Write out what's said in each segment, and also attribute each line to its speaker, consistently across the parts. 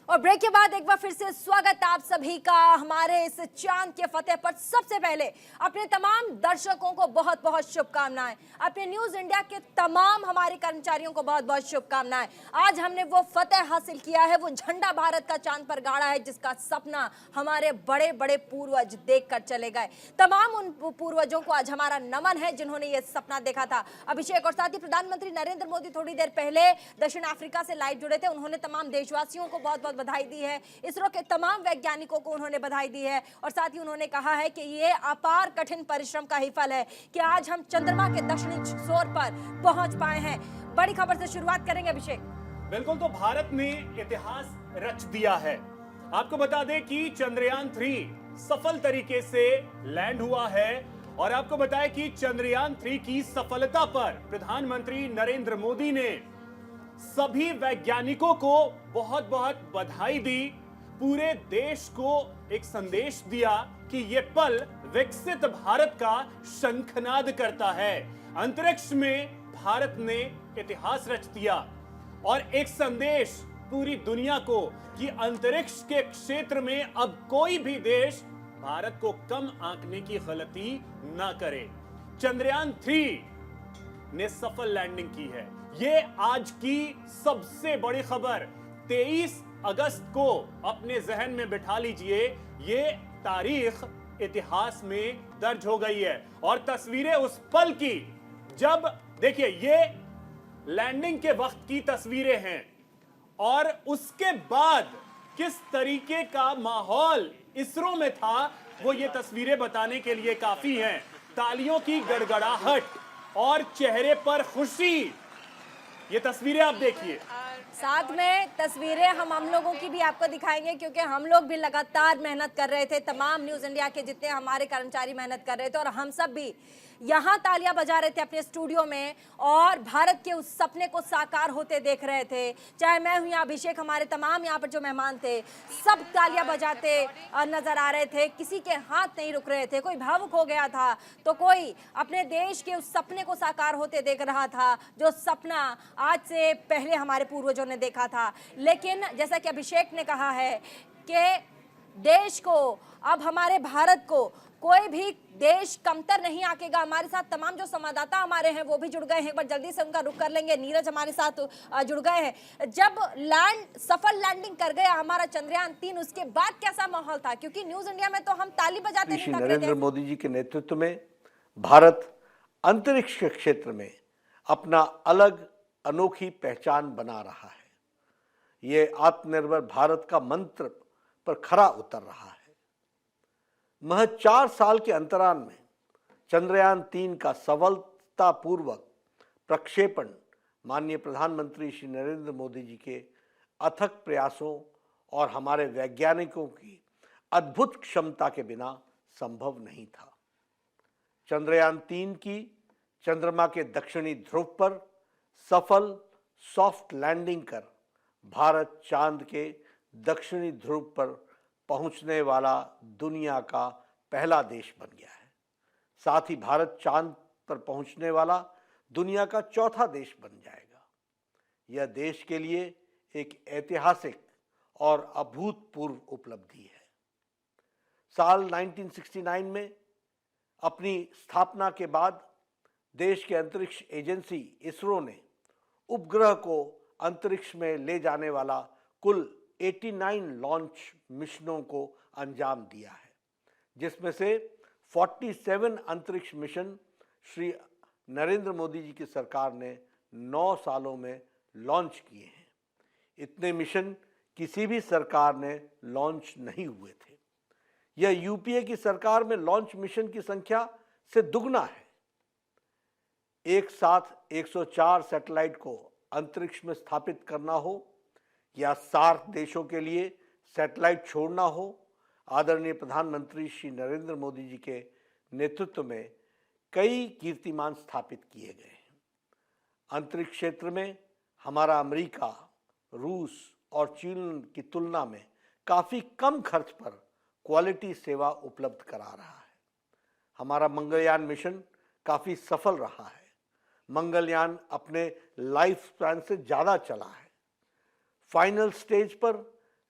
Speaker 1: और ब्रेक के बाद एक बार फिर से स्वागत आप सभी का हमारे इस चांद के फतेह पर। सबसे पहले अपने तमाम दर्शकों को बहुत बहुत शुभकामनाएं, अपने न्यूज इंडिया के तमाम हमारे कर्मचारियों को बहुत बहुत शुभकामनाएं। आज हमने वो फतेह हासिल किया है, वो झंडा भारत का चांद पर गाड़ा है जिसका सपना हमारे बड़े बड़े पूर्वज देखकर चले गए। तमाम उन पूर्वजों को आज हमारा नमन है जिन्होंने ये सपना देखा था। अभिषेक और साथ ही प्रधानमंत्री नरेंद्र मोदी थोड़ी देर पहले दक्षिण अफ्रीका से लाइव जुड़े थे। उन्होंने तमाम देशवासियों को बहुत बहुत बधाई दी है, इसरो के तमाम वैज्ञानिकों को उन्होंने बधाई दी है और साथ ही उन्होंने कहा है कि ये अपार कठिन परिश्रम का ही फल है कि आज हम चंद्रमा के दक्षिणी छोर पर पहुंच पाए हैं। बड़ी खबर से शुरुआत करेंगे अभिषेक।
Speaker 2: बिल्कुल, तो भारत ने इतिहास रच दिया है। आपको बता दें कि चंद्रयान 3 सफल तरीके से लैंड हुआ है और आपको बताएं कि चंद्रयान 3 की सफलता पर प्रधानमंत्री नरेंद्र मोदी ने सभी वैज्ञानिकों को बहुत बहुत बधाई दी। पूरे देश को एक संदेश दिया कि यह पल विकसित भारत का शंखनाद करता है। अंतरिक्ष में भारत ने इतिहास रच दिया और एक संदेश पूरी दुनिया को कि अंतरिक्ष के क्षेत्र में अब कोई भी देश भारत को कम आंकने की गलती ना करे। चंद्रयान 3 ने सफल लैंडिंग की है। ये आज की सबसे बड़ी खबर। 23 अगस्त को अपने जहन में बिठा लीजिए, ये तारीख इतिहास में दर्ज हो गई है और तस्वीरें उस पल की जब, देखिए, ये लैंडिंग के वक्त की तस्वीरें हैं और उसके बाद किस तरीके का माहौल इसरो में था वो ये तस्वीरें बताने के लिए काफी हैं। तालियों की गड़गड़ाहट और चेहरे पर खुशी, ये तस्वीरें आप देखिए।
Speaker 1: साथ में तस्वीरें हम लोगों की भी आपको दिखाएंगे क्योंकि हम लोग भी लगातार मेहनत कर रहे थे। तमाम न्यूज इंडिया के जितने हमारे कर्मचारी मेहनत कर रहे थे और हम सब भी यहाँ तालियां बजा रहे थे अपने स्टूडियो में और भारत के उस सपने को साकार होते देख रहे थे। चाहे मैं हूँ या अभिषेक, हमारे तमाम यहाँ पर जो मेहमान थे सब तालियां बजाते नजर आ रहे थे। किसी के हाथ नहीं रुक रहे थे, कोई भावुक हो गया था तो कोई अपने देश के उस सपने को साकार होते देख रहा था जो सपना आज से पहले हमारे पूर्वजों ने देखा था। लेकिन जैसा कि अभिषेक ने कहा है कि देश को, अब हमारे भारत को कोई भी देश कमतर नहीं आकेगा। हमारे साथ तमाम जो संवाददाता हमारे हैं वो भी जुड़ गए हैं, एक बार जल्दी से उनका रुख कर लेंगे। नीरज हमारे साथ जुड़ गए हैं। जब सफल लैंडिंग कर गया हमारा चंद्रयान 3, उसके बाद कैसा माहौल था? क्योंकि न्यूज इंडिया में तो हम ताली बजाते नहीं थक रहे थे।
Speaker 3: नरेंद्र मोदी जी के नेतृत्व में भारत अंतरिक्ष के क्षेत्र में अपना अलग अनोखी पहचान बना रहा है। ये आत्मनिर्भर भारत का मंत्र पर खरा उतर रहा है। महज 4 साल के अंतराल में चंद्रयान 3 का सफलतापूर्वक प्रक्षेपण माननीय प्रधानमंत्री श्री नरेंद्र मोदी जी के अथक प्रयासों और हमारे वैज्ञानिकों की अद्भुत क्षमता के बिना संभव नहीं था। चंद्रयान 3 की चंद्रमा के दक्षिणी ध्रुव पर सफल सॉफ्ट लैंडिंग कर भारत चांद के दक्षिणी ध्रुव पर पहुंचने वाला दुनिया का पहला देश बन गया है। साथ ही भारत चांद पर पहुंचने वाला दुनिया का चौथा देश बन जाएगा। यह देश के लिए एक ऐतिहासिक और अभूतपूर्व उपलब्धि है। साल 1969 में अपनी स्थापना के बाद देश के अंतरिक्ष एजेंसी इसरो ने उपग्रह को अंतरिक्ष में ले जाने वाला कुल 89 लॉन्च मिशनों को अंजाम दिया है, जिसमें से 47 अंतरिक्ष मिशन श्री नरेंद्र मोदी जी की सरकार ने 9 सालों में लॉन्च किए हैं। इतने मिशन किसी भी सरकार ने लॉन्च नहीं हुए थे। यह यूपीए की सरकार में लॉन्च मिशन की संख्या से दुगना है। एक साथ 104 सैटेलाइट को अंतरिक्ष में स्थापित करना हो या सार्क देशों के लिए सैटेलाइट छोड़ना हो, आदरणीय प्रधानमंत्री श्री नरेंद्र मोदी जी के नेतृत्व में कई कीर्तिमान स्थापित किए गए हैं। अंतरिक्ष क्षेत्र में हमारा अमेरिका, रूस और चीन की तुलना में काफ़ी कम खर्च पर क्वालिटी सेवा उपलब्ध करा रहा है। हमारा मंगलयान मिशन काफ़ी सफल रहा है। मंगलयान अपने लाइफ स्पैन से ज़्यादा चला है। फाइनल स्टेज पर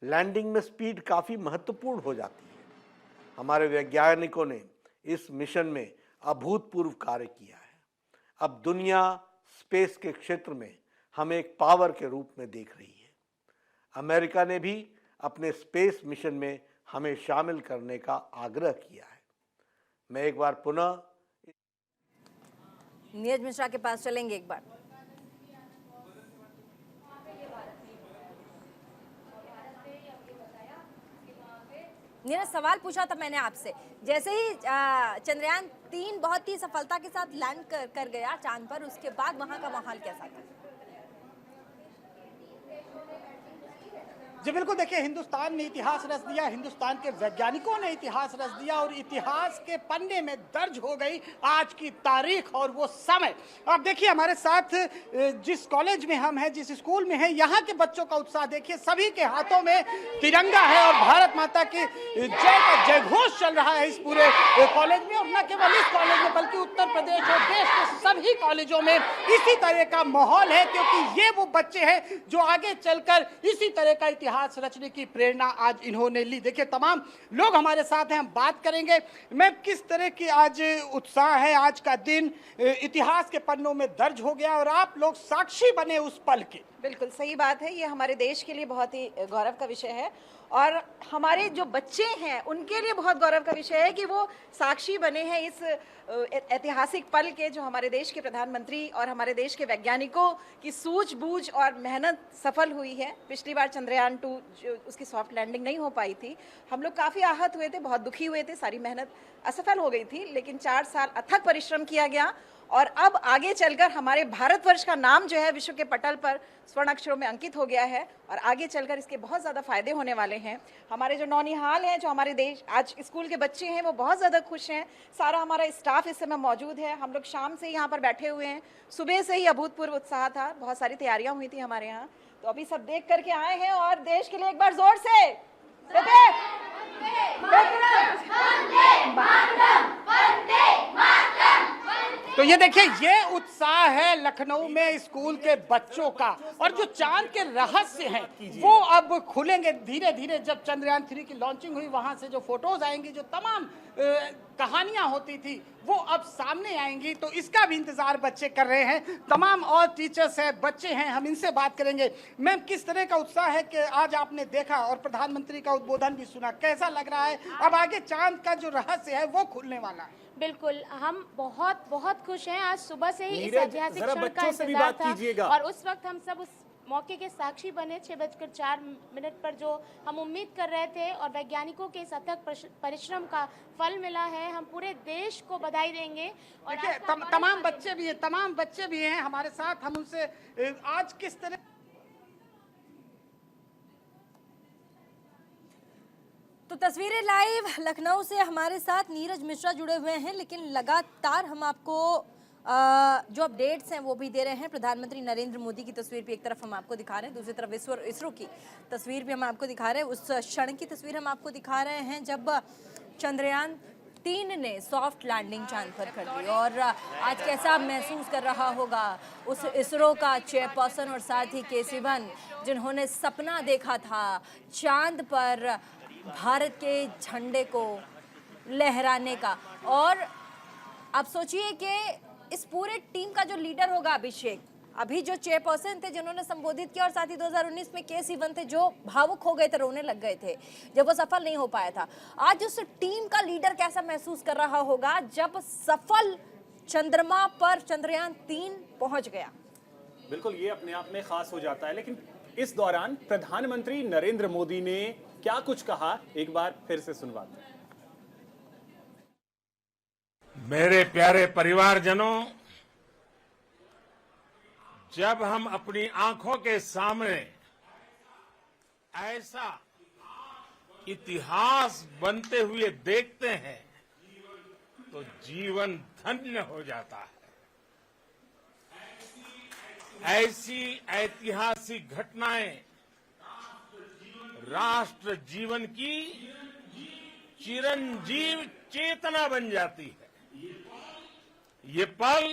Speaker 3: लैंडिंग में स्पीड काफ़ी महत्वपूर्ण हो जाती है। हमारे वैज्ञानिकों ने इस मिशन में अभूतपूर्व कार्य किया है। अब दुनिया स्पेस के क्षेत्र में हमें एक पावर के रूप में देख रही है। अमेरिका ने भी अपने स्पेस मिशन में हमें शामिल करने का आग्रह किया है। मैं एक बार पुनः
Speaker 1: नीरज मिश्रा के पास चलेंगे एक बार। नीरज, सवाल पूछा था मैंने आपसे, जैसे ही चंद्रयान 3 बहुत ही सफलता के साथ लैंड कर गया चांद पर, उसके बाद वहां का माहौल कैसा था?
Speaker 4: जी बिल्कुल, देखिए हिंदुस्तान ने इतिहास रच दिया, हिंदुस्तान के वैज्ञानिकों ने इतिहास रच दिया और इतिहास के पन्ने में दर्ज हो गई आज की तारीख और वो समय। अब देखिए हमारे साथ जिस कॉलेज में हम हैं, जिस स्कूल में हैं, यहाँ के बच्चों का उत्साह देखिए, सभी के हाथों में तिरंगा है और भारत माता की जय का जयघोष चल रहा है इस पूरे कॉलेज में। और न केवल इस कॉलेज में बल्कि उत्तर प्रदेश और देश के सभी कॉलेजों में इसी तरह का माहौल है, क्योंकि ये वो बच्चे हैं जो आगे चलकर इसी तरह का इतिहास रचने की प्रेरणा आज इन्होंने ली। देखिए तमाम लोग हमारे साथ हैं, हम बात करेंगे मैं किस तरह की आज उत्साह है। आज का दिन इतिहास के पन्नों में दर्ज हो गया और आप लोग साक्षी बने उस पल के।
Speaker 5: बिल्कुल सही बात है, ये हमारे देश के लिए बहुत ही गौरव का विषय है और हमारे जो बच्चे हैं उनके लिए बहुत गौरव का विषय है कि वो साक्षी बने हैं इस ऐतिहासिक पल के, जो हमारे देश के प्रधानमंत्री और हमारे देश के वैज्ञानिकों की सूझबूझ और मेहनत सफल हुई है। पिछली बार चंद्रयान 2 जो उसकी सॉफ्ट लैंडिंग नहीं हो पाई थी, हम लोग काफ़ी आहत हुए थे, बहुत दुखी हुए थे, सारी मेहनत असफल हो गई थी, लेकिन 4 साल अथक परिश्रम किया गया और अब आगे चलकर हमारे भारतवर्ष का नाम जो है विश्व के पटल पर स्वर्ण अक्षरों में अंकित हो गया है और आगे चलकर इसके बहुत ज़्यादा फायदे होने वाले हैं। हमारे जो नौनिहाल हैं, जो हमारे देश आज स्कूल के बच्चे हैं, वो बहुत ज़्यादा खुश हैं। सारा हमारा स्टाफ इस समय मौजूद है, हम लोग शाम से ही यहाँ पर बैठे हुए हैं, सुबह से ही अभूतपूर्व उत्साह था, बहुत सारी तैयारियाँ हुई थी हमारे यहाँ, तो अभी सब देख करके आए हैं और देश के लिए एक बार जोर से
Speaker 4: तो ये देखिए, ये उत्साह है लखनऊ में स्कूल के बच्चों का और जो चांद के रहस्य हैं वो अब खुलेंगे धीरे धीरे। जब चंद्रयान 3 की लॉन्चिंग हुई, वहां से जो फोटोज आएंगी, जो तमाम कहानियां होती थी वो अब सामने आएंगी, तो इसका भी इंतजार बच्चे कर रहे हैं। तमाम और टीचर्स हैं, बच्चे हैं, हम इनसे बात करेंगे। मैम, किस तरह का उत्साह है कि आज आपने देखा और प्रधानमंत्री का उद्बोधन भी सुना, कैसा लग रहा है? अब आगे चांद का जो रहस्य है वो खुलने वाला है।
Speaker 6: बिल्कुल, हम बहुत बहुत खुश हैं। आज सुबह से ही इस
Speaker 2: नीरज,
Speaker 6: ऐतिहासिक
Speaker 2: जरा
Speaker 6: क्षण का
Speaker 2: बच्चों से भी
Speaker 6: इंतजार
Speaker 2: बात
Speaker 6: था
Speaker 2: कीजिएगा।
Speaker 6: और उस वक्त हम सब उस मौके के साक्षी बने। 6:04 पर जो हम उम्मीद कर रहे थे और वैज्ञानिकों के इस अथक परिश्रम का फल मिला है, हम पूरे देश को बधाई देंगे। और
Speaker 4: देखिए तमाम बच्चे भी हैं हमारे साथ, हम उनसे आज किस तरह
Speaker 1: तो तस्वीरें लाइव लखनऊ से हमारे साथ नीरज मिश्रा जुड़े हुए हैं, लेकिन लगातार हम आपको जो अपडेट्स हैं वो भी दे रहे हैं। प्रधानमंत्री नरेंद्र मोदी की तस्वीर भी एक तरफ हम आपको दिखा रहे हैं, दूसरी तरफ इसरो की तस्वीर भी हम आपको दिखा रहे हैं। उस क्षण की तस्वीर हम आपको दिखा रहे हैं जब चंद्रयान 3 ने सॉफ्ट लैंडिंग चांद पर कर दी और आज कैसा महसूस कर रहा होगा उस इसरो का चेयरपर्सन और साथ ही के सिवन, जिन्होंने सपना देखा था चांद पर भारत के झंडे को लहराने का। और आप सोचिए कि इस पूरे टीम का जो लीडर होगा अभिषेक, अभी जो चेयरपर्सन थे जिन्होंने संबोधित किया, और साथ ही 2019 में के सिवन थे जो भावुक हो गए थे, रोने लग गए थे जब वो सफल नहीं हो पाया था। आज उस टीम का लीडर कैसा महसूस कर रहा होगा जब सफल चंद्रमा पर चंद्रयान 3 पहुंच गया।
Speaker 2: बिल्कुल, ये अपने आप में खास हो जाता है। लेकिन इस दौरान प्रधानमंत्री नरेंद्र मोदी ने क्या कुछ कहा, एक बार फिर से सुनवाते हैं।
Speaker 7: मेरे प्यारे परिवारजनों, जब हम अपनी आंखों के सामने ऐसा इतिहास बनते हुए देखते हैं तो जीवन धन्य हो जाता है। ऐसी ऐतिहासिक घटनाएं राष्ट्र जीवन की चिरंजीव चेतना बन जाती है। ये पल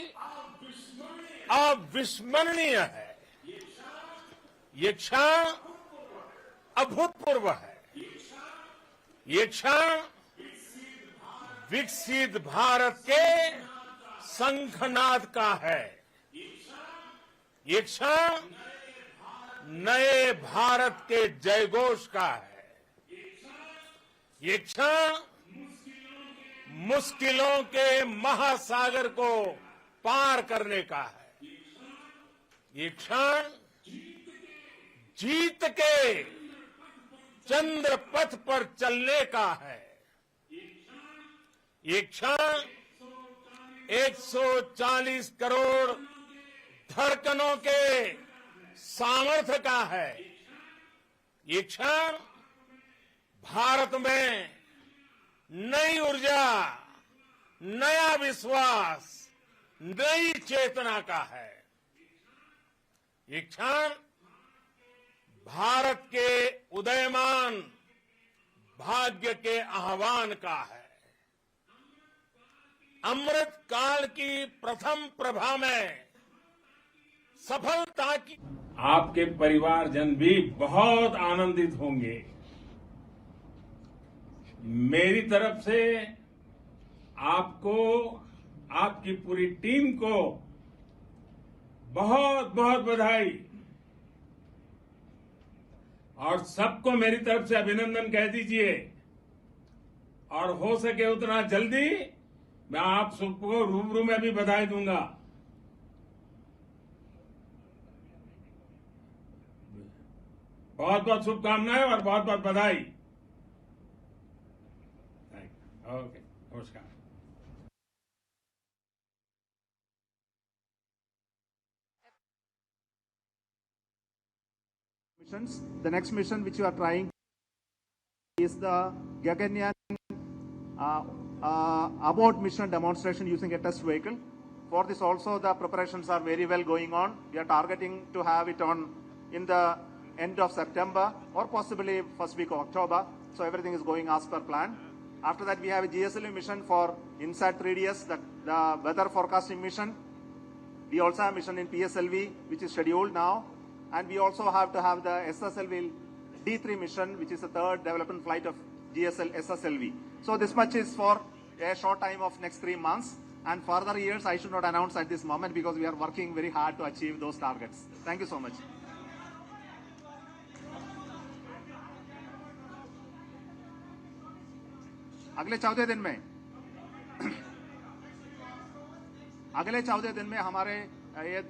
Speaker 7: अविस्मरणीय है। ये क्षण अभूतपूर्व है। ये क्षण विकसित भारत के शंखनाद का है। ये क्षण नए भारत के जयघोष का है। ये क्षण मुश्किलों के महासागर को पार करने का है। ये क्षण जीत के चंद्र पथ पर चलने का है। ये क्षण 140 करोड़ धड़कनों के सामर्थ्य का है। ये क्षण भारत में नई ऊर्जा, नया विश्वास, नई चेतना का है। ये क्षण भारत के उदयमान भाग्य के आह्वान का है। अमृत काल की प्रथम प्रभा में सफलता की
Speaker 8: आपके परिवारजन भी बहुत आनंदित होंगे। मेरी तरफ से आपको, आपकी पूरी टीम को बहुत बहुत बधाई और सबको मेरी तरफ से अभिनंदन कह दीजिए। और हो सके उतना जल्दी मैं आप सबको रूबरू में भी बधाई दूंगा। बहुत बहुत शुभकामनाएं और बहुत बहुत बधाई। ओके, नमस्कार।
Speaker 9: missions. The next mission which you are trying is the Gaganyaan abort mission demonstration using a test vehicle. For this also the preparations are very well going on. We are targeting to have it on in the end of September or possibly first week of October. So everything is going as per plan. After that we have a GSLV mission for INSAT 3DS, the weather forecasting mission. We also have a mission in PSLV which is scheduled now. And we also have to have the SSLV D3 mission, which is the third development flight of SSLV. So this much is for a short time of next 3 months. And further years, I should not announce at this moment because we are working very hard to achieve those targets. Thank you so much. अगले 14 दिन में हमारे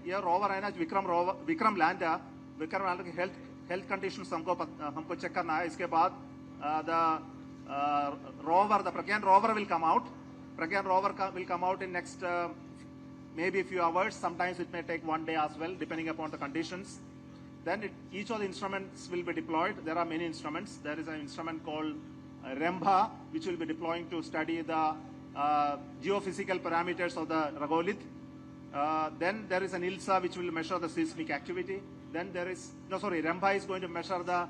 Speaker 9: ये rover है ना, Vikram lander की health conditions हमको check करना है. इसके बाद the Pragyan rover will come out. Pragyan rover will come out in next maybe a few hours. Sometimes it may take 1 day as well, depending upon the conditions. Then each of the instruments will be deployed. There are many instruments. There is an instrument called REMBA, which will be deploying to study the geophysical parameters of the regolith. Then there is an ILSA, which will measure the seismic activity. Then there is, REMBA is going to measure the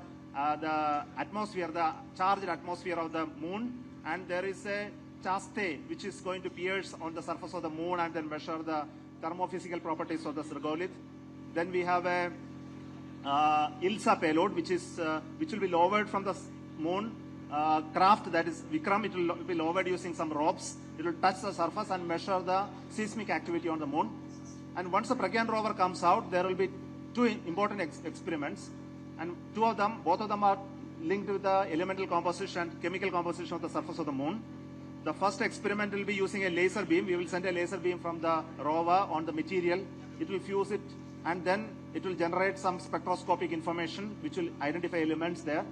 Speaker 9: atmosphere, the charged atmosphere of the moon. And there is a Chaste, which is going to pierce on the surface of the moon and then measure the thermophysical properties of the regolith. Then we have a ILSA payload, which will be lowered from the moon craft, that is Vikram. It will be lowered using some ropes. It will touch the surface and measure the seismic activity on the moon. And once the Pragyan rover comes out, there will be two important experiments, and both of them are linked with the elemental composition, chemical composition of the surface of the moon. The first experiment will be using a laser beam. We will send a laser beam from the rover on the material. It will fuse it, and then it will generate some spectroscopic information which will identify elements there.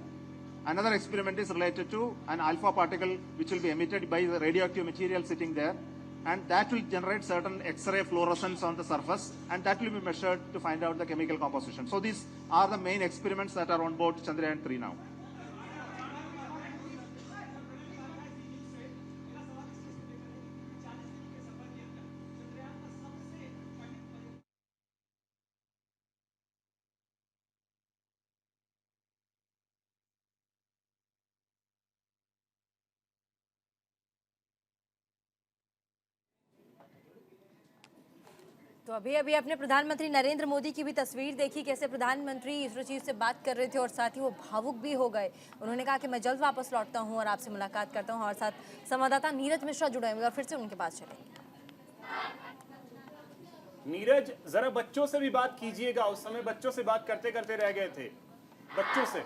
Speaker 9: Another experiment is related to an alpha particle which will be emitted by the radioactive material sitting there, and that will generate certain X-ray fluorescence on the surface, and that will be measured to find out the chemical composition. So these are the main experiments that are on board Chandrayaan-3 now.
Speaker 1: तो अभी अभी अपने प्रधानमंत्री नरेंद्र मोदी की भी तस्वीर देखी, कैसे प्रधानमंत्री इसरो चीफ से बात कर रहे थे और साथ ही वो भावुक भी हो गए। उन्होंने कहा कि मैं जल्द वापस लौटता हूं और आपसे मुलाकात करता हूं। और साथ संवाददाता नीरज मिश्रा जुड़े हुए और फिर से उनके पास चलेंगे।
Speaker 2: नीरज, जरा बच्चों से भी बात कीजिएगा, उस समय बच्चों से बात करते करते रह गए थे। बच्चों से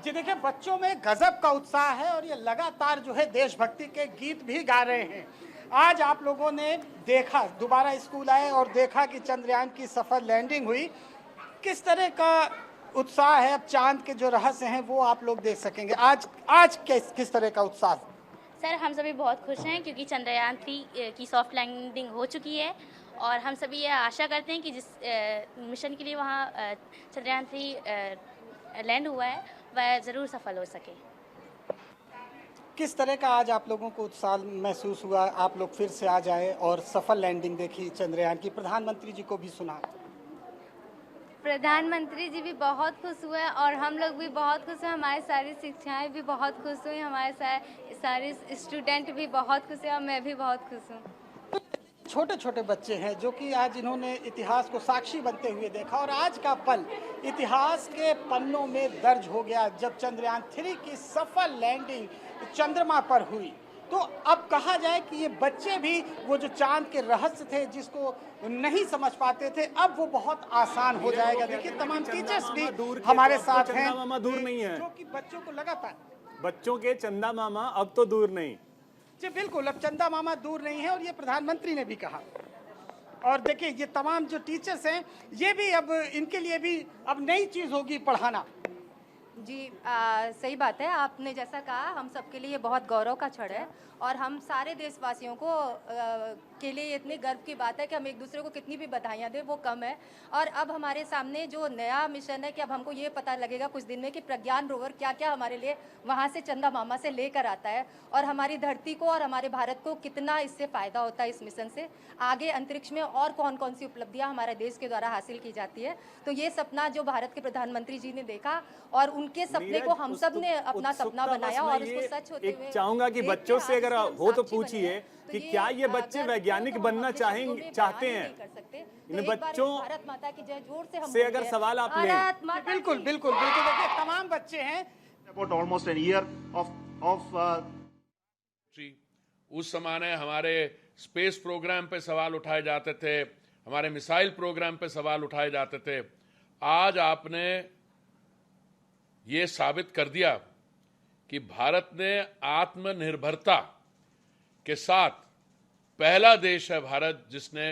Speaker 4: जी देखिए, बच्चों में गजब का उत्साह है और ये लगातार जो है देशभक्ति के गीत भी गा रहे हैं। आज आप लोगों ने देखा, दोबारा स्कूल आए और देखा कि चंद्रयान की सफल लैंडिंग हुई। किस तरह का उत्साह है, अब चांद के जो रहस्य हैं वो आप लोग देख सकेंगे। आज किस तरह का उत्साह?
Speaker 10: सर, हम सभी बहुत खुश हैं क्योंकि चंद्रयान 3 की सॉफ्ट लैंडिंग हो चुकी है और हम सभी ये आशा करते हैं कि जिस मिशन के लिए वहाँ चंद्रयान 3 लैंड हुआ है वह ज़रूर सफल हो सके।
Speaker 4: किस तरह का आज आप लोगों को उत्साह महसूस हुआ, आप लोग फिर से आ जाए और सफल लैंडिंग देखी चंद्रयान की? प्रधानमंत्री जी को भी सुना।
Speaker 11: प्रधानमंत्री जी भी बहुत खुश हुए और हम लोग भी बहुत खुश हुए। हमारी सारी शिक्षाएं भी बहुत खुश हुई, हमारे सारे स्टूडेंट भी बहुत खुश हैं और मैं भी बहुत खुश हूँ।
Speaker 4: छोटे छोटे बच्चे हैं जो कि आज इन्होंने इतिहास को साक्षी बनते हुए देखा और आज का पल इतिहास के पन्नों में दर्ज हो गया जब चंद्रयान 3 की सफल लैंडिंग चंद्रमा पर हुई। तो अब कहा जाए कि ये बच्चे भी वो जो चांद के रहस्य थे जिसको नहीं समझ पाते थे, अब वो बहुत आसान हो जाएगा। देखिए, तमाम टीचर्स भी हमारे साथ हैं
Speaker 2: दूर नहीं है,
Speaker 4: जो कि बच्चों को लगातार
Speaker 2: बच्चों के चंदा मामा अब तो दूर नहीं।
Speaker 4: जी बिल्कुल, अब चंदा मामा दूर नहीं है और ये प्रधानमंत्री ने भी कहा। और देखिए, ये तमाम जो टीचर्स हैं ये भी अब इनके लिए भी अब नई चीज होगी पढ़ाना।
Speaker 11: जी सही बात है, आपने जैसा कहा, हम सबके लिए बहुत गौरव का क्षण है और हम सारे देशवासियों को के लिए इतनी गर्व की बात है कि हम एक दूसरे को कितनी भी बधाइयाँ दें वो कम है। और अब हमारे सामने जो नया मिशन है कि अब हमको ये पता लगेगा कुछ दिन में कि प्रज्ञान रोवर क्या क्या हमारे लिए वहाँ से चंदा मामा से लेकर आता है और हमारी धरती को और हमारे भारत को कितना इससे फ़ायदा होता है इस मिशन से। आगे अंतरिक्ष में और कौन कौन सी उपलब्धियाँ हमारे देश के द्वारा हासिल की जाती है। तो ये सपना जो भारत के प्रधानमंत्री जी ने देखा और उनके सपने को हम सब ने अपना सपना बनाया और उसको सच होते हुए
Speaker 2: चाहूंगा कि बच्चों से अगर हो तो पूछिए कि क्या ये बच्चे वैज्ञानिक बनना चाहते हैं? इन बच्चों
Speaker 11: भारत माता की जय जोर से हम
Speaker 2: से अगर सवाल आप लें।
Speaker 4: बिल्कुल बिल्कुल बिल्कुल, देखिए तमाम बच्चे हैं।
Speaker 9: About almost a year of
Speaker 7: उस समय हमारे स्पेस प्रोग्राम पे सवाल उठाए जाते थे, हमारे मिसाइल प्रोग्राम पे सवाल उठाए जाते थे। आज आपने ये साबित कर दिया कि भारत ने आत्मनिर्भरता के साथ पहला देश है भारत जिसने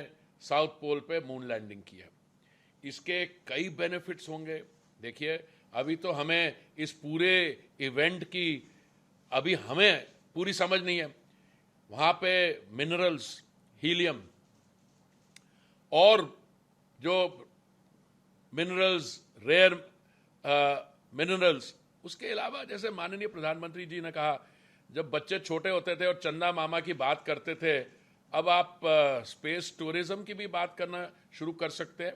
Speaker 7: साउथ पोल पे मून लैंडिंग की है। इसके कई बेनिफिट्स होंगे। देखिए, अभी तो हमें इस पूरे इवेंट की अभी हमें पूरी समझ नहीं है। वहाँ पे मिनरल्स, हीलियम और जो मिनरल्स, रेयर मिनरल्स, उसके अलावा जैसे माननीय प्रधानमंत्री जी ने कहा, जब बच्चे छोटे होते थे और चंदा मामा की बात करते थे, अब आप स्पेस टूरिज्म की भी बात करना शुरू कर सकते हैं।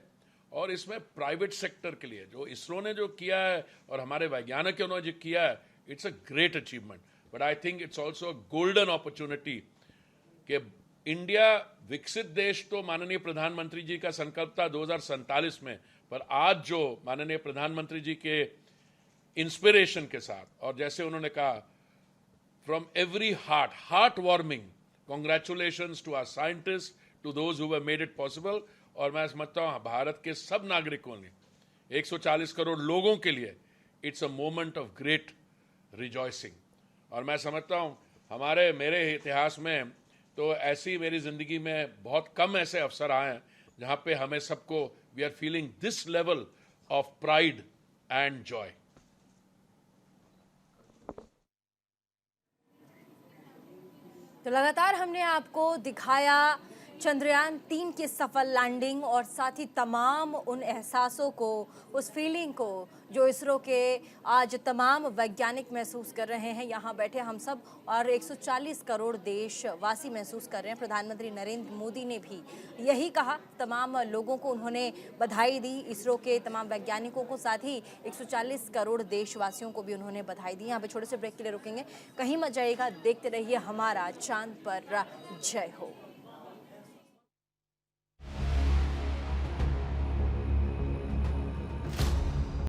Speaker 7: और इसमें प्राइवेट सेक्टर के लिए जो इसरो ने जो किया है और हमारे वैज्ञानिकों ने जो किया है, it's a great achievement. But I think it's also a golden opportunity कि इंडिया विकसित देश तो माननीय प्रधानमंत्री जी का संकल्प था 2047 में, पर आज जो माननीय प्रधानमंत्री जी के इंस्पिरेशन के साथ और जैसे उन्होंने कहा, from every heart warming congratulations to our scientist, to those who have made it possible. और मैं समझता हूँ भारत के सब नागरिकों ने, 140 करोड़ लोगों के लिए it's a moment of great rejoicing. और मैं समझता हूँ मेरे इतिहास में तो ऐसी मेरी जिंदगी में बहुत कम ऐसे अवसर आए हैं जहाँ पे हमें सबको we are feeling this level of pride and joy.
Speaker 1: तो लगातार हमने आपको दिखाया चंद्रयान 3 की सफल लैंडिंग और साथ ही तमाम उन एहसासों को, उस फीलिंग को जो इसरो के आज तमाम वैज्ञानिक महसूस कर रहे हैं, यहाँ बैठे हम सब और 140 करोड़ देशवासी महसूस कर रहे हैं। प्रधानमंत्री नरेंद्र मोदी ने भी यही कहा, तमाम लोगों को उन्होंने बधाई दी, इसरो के तमाम वैज्ञानिकों को, साथ ही 140 करोड़ देशवासियों को भी उन्होंने बधाई दी। यहाँ पे छोटे से ब्रेक के लिए रुकेंगे, कहीं मत जाइएगा, देखते रहिए हमारा चांद पर जय हो।